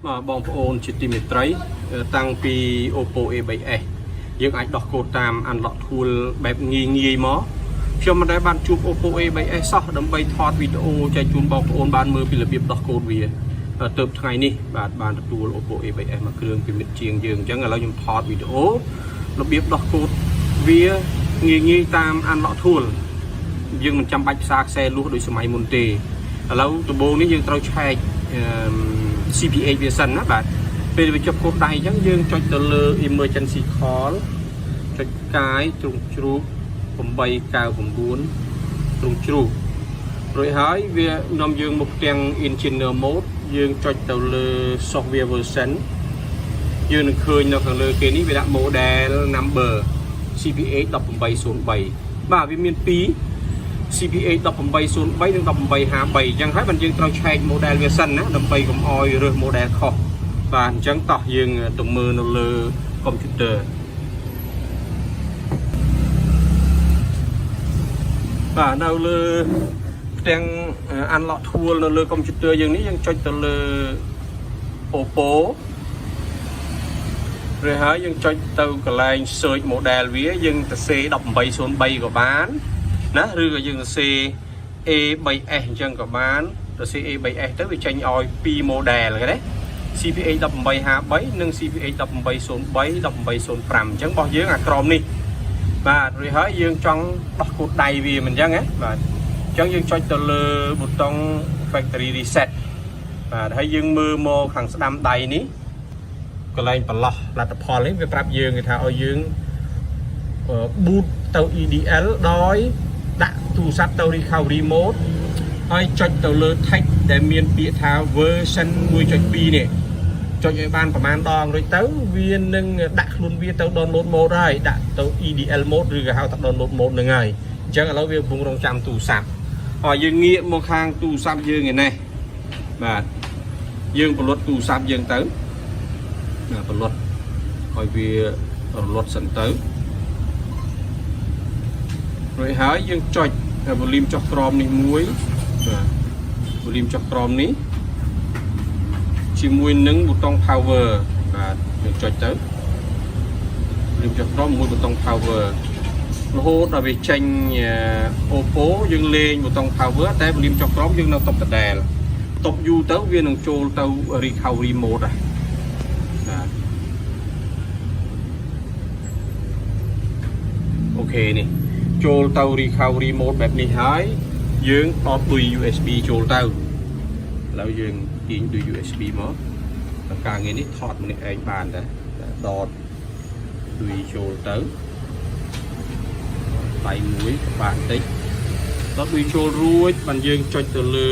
mà bong ôn chỉ tìm thấy tăng pi Oppo A7s nhưng anh đọc code tam ăn lọt thua bẹp nghi mó khi màได้ban chụp Oppo A7s សោះដើម្បីថតវីដេអូចែកជូនបងប្អូនបានមើលពីរបៀបដោះកូដវាទៅថ្ងៃនេះបាទបានទទួល Oppo A7s មកគ្រឿងពីមិត្តជាងយើងអញ្ចឹងឥឡូវខ្ញុំថតវីដេអូរបៀបដោះកូដវាងាយតាម unlock tool យើងមិនចាំបាច់ផ្សារខ្សែលួសដូចសម័យមុនទេឥឡូវដំបូងនេះយើងត្រូវឆែក CPA វាសិនណាបាទពេលវាចុះកូដដៃអញ្ចឹងយើងចុចទៅលើ emergency call ចុចកាយទ្រង់ជ្រូក899ទ្រង់ជ្រូករួចហើយវានាំយើងមកទាំង engineer mode យើងចុចទៅលើ software version យើងនឹងឃើញនៅខាងលើគេនេះវាដាក់ model number CPA 1803បាទវាមាន2 CPA 1803និង1853អញ្ចឹងហើយបានយើងត្រូវឆែក model វាសិនណាដើម្បីកុំឲ្យរើស model ខុសបាទអញ្ចឹងតោះយើងទៅមើលនៅលើ computer បាទនៅលើផ្ទាំង unlock tool នៅលើ computer យើងនេះយើងចុចទៅលើ Oppo ឬហើយយើងចុចទៅកន្លែង search model វាយើងទៅសេ1803ក៏បានណាឬក៏យើងទៅសេ A3s អញ្ចឹងក៏បានទៅសេ A3s ទៅវាចេញឲ្យ2 model គេណា CPA 1853និង CPA 1803 1805អញ្ចឹងរបស់យើងអាក្រមនេះបាទរួចហើយយើងចង់ដោះកូដដៃវាមិនអញ្ចឹងណាបាទអញ្ចឹងយើងចុចទៅលើប៊ូតុង factory reset បាទហើយយើងមើលមកខាងស្ដាំដៃនេះកន្លែងបន្លោះលទ្ធផលនេះវាប្រាប់យើងគេថាឲ្យយើង boot ទៅ EDL ដោយដាក់ទូរស័ព្ទទៅ recovery mode ហើយចុចទៅលើ text ដែលមានពាក្យថា version 1.2 នេះចុចឲ្យបានប្រហែលដងរួចទៅវានឹងដាក់ខ្លួនវាទៅ download mode ហើយដាក់ទៅ EDL mode ឬក៏ហៅថា download mode ហ្នឹងហើយអញ្ចឹងឥឡូវវាកំពុងរងចាំទូរស័ព្ទហើយយើងងាកមកខាងទូរស័ព្ទយើងឯនេះបាទយើងបលត់ទូរស័ព្ទយើងទៅបលត់ឲ្យវារលត់សិនទៅរួចហើយយើងចុច volume ចុះក្រោមនេះមួយបាទ volume ចុះក្រោមនេះជាមួយនឹងប៊ូតុង power បាទយើងចុចទៅ volume ចុះក្រោមមួយប៊ូតុង power រហូតដល់វាចេញ Oppo យើងលេងប៊ូតុង power តែ volume ចុះក្រោមយើងនៅតុបដដែលតុបយូរទៅវានឹងចូលទៅ recovery mode ដែរបាទអូខេនេះចូលទៅ recovery mode បែបនេះហើយយើងដកឌុយ USB ចូលទៅឥឡូវយើងទាញឌុយ USB មកដល់ការងារនេះថតម្នាក់ឯងបានដែរដកឌុយចូលទៅដៃមួយក្បាលបន្តិចដល់ឌុយចូលរួចបានយើងចុចទៅលើ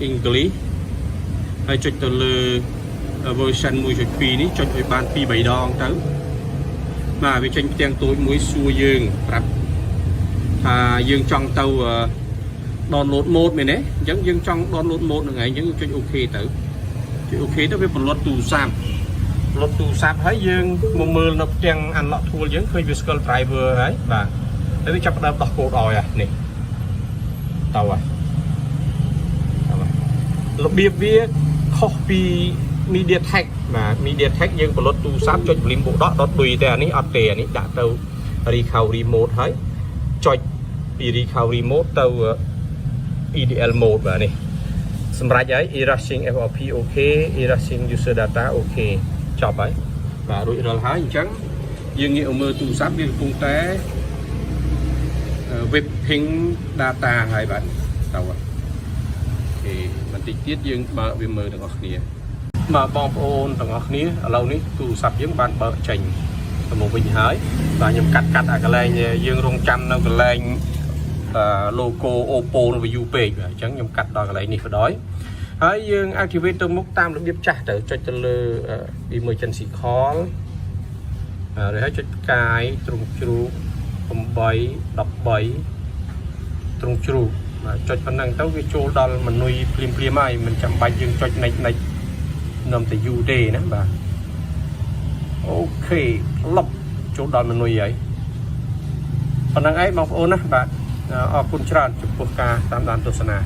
English ហើយចុចទៅលើ version 1.2 នេះចុចឲ្យបាន2-3 ដងទៅបាទវាចេញផ្ទាំងតូចមួយសួរយើងប្រាប់ថាយើងចង់ទៅ download mode មែនទេអញ្ចឹងយើងចង់ download mode ហ្នឹងឯងអញ្ចឹងចុច OK ទៅចុច OK ទៅវាបន្លត់ទូរស័ព្ទហើយយើងមកមើលនៅផ្ទាំង unlock tool យើងឃើញវា scroll driver ហើយបាទហើយវាចាប់ផ្ដើមដោះកូដឲ្យនេះទៅហើយរបៀបវាខុសពី MediaTek បាទ MediaTek យើងបន្លត់ទូរស័ព្ទចុច volume បុកដកដុយតែអានេះអត់ទេអានេះដាក់ទៅ recovery mode ហើយចុចពី recovery mode ទៅ EDL mode បាទនេះសម្រាប់ហើយ erasing FRP OK erasing user data OK ចប់ហើយបាទរួចរាល់ហើយអញ្ចឹងយើងងាកមើលទូរស័ព្ទវាកំពុងតែ web ping data ហើយបាទទៅហើយអូបន្តិចទៀតយើងបើកវាមើលទាំងអស់គ្នាបាទបងប្អូនទាំងអស់គ្នាឥឡូវនេះទូរស័ព្ទយើងបានបើកចេញទៅមកវិញហើយបាទខ្ញុំកាត់អាកន្លែងយើងរងចាំនៅកន្លែងlogo Oppo នៅ view page បាទអញ្ចឹងខ្ញុំកាត់ដល់កន្លែងនេះក៏ដោយហើយយើង activate ទៅមុខតាមរបៀបចាស់ទៅចុចទៅលើ emergency call ហើយចុចផ្កាយទ្រង់ជ្រូក813ទ្រង់ជ្រូកបាទចុចប៉ុណ្ណឹងទៅវាចូលដល់ menu ភ្លាមហើយមិនចាំបាច់យើងចុចនិចនាំតែ U ទេណាបាទអូខេលុបចូលដល់ menu ហើយប៉ុណ្ណឹងឯងបងប្អូនណាបាទអរគុណច្រើនចំពោះការតាមដានទស្សនា